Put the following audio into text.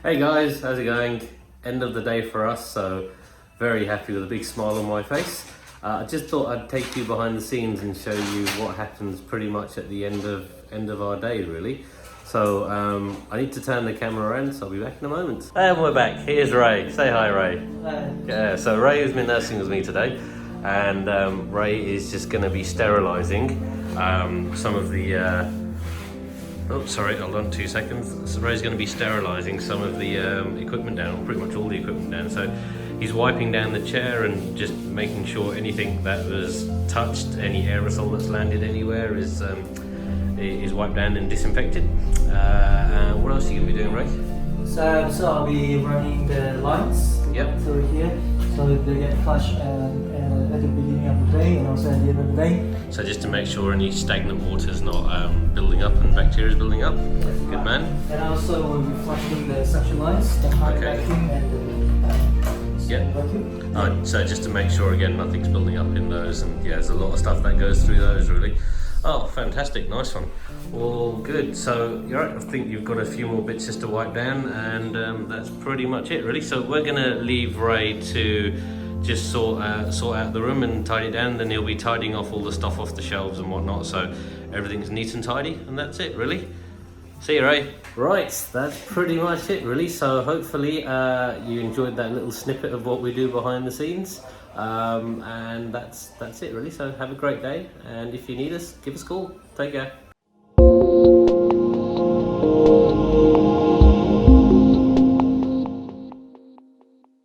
Hey guys, how's it going? End of the day for us, so very happy with a big smile on my face. I just thought I'd take you behind the scenes and show you what happens pretty much at the end of our day, really. So I need to turn the camera around, so I'll be back in a moment. And we're back. Here's Ray. Say hi, Ray. Hi. Yeah. So Ray has been nursing with me today, and Ray is just going to be sterilising some of the. Oh, sorry, hold on 2 seconds. So Ray's going to be sterilising some of the equipment down, pretty much all the equipment down. So he's wiping down the chair and just making sure anything that was touched, any aerosol that's landed anywhere is wiped down and disinfected. What else are you going to be doing, Ray? So I'll be running the lines through here, so they get flushed at the beginning of the day and also at the end of the day. So just to make sure any stagnant water is not building up and bacteria is building up. Good man. And also we'll be flushing the suction lines, the high vacuum and the vacuum. Alright, so just to make sure again nothing's building up in those, and yeah, there's a lot of stuff that goes through those really. Oh, fantastic, nice one. All good. So you're right, I think you've got a few more bits just to wipe down, and that's pretty much it really. So we're gonna leave Ray to just sort out the room and tidy it down, then he'll be tidying off all the stuff off the shelves and whatnot, so everything's neat and tidy, and that's it really. See you, Ray. Right, that's pretty much it really. So hopefully you enjoyed that little snippet of what we do behind the scenes, and that's it really. So have a great day, and if you need us, give us a call. Take care.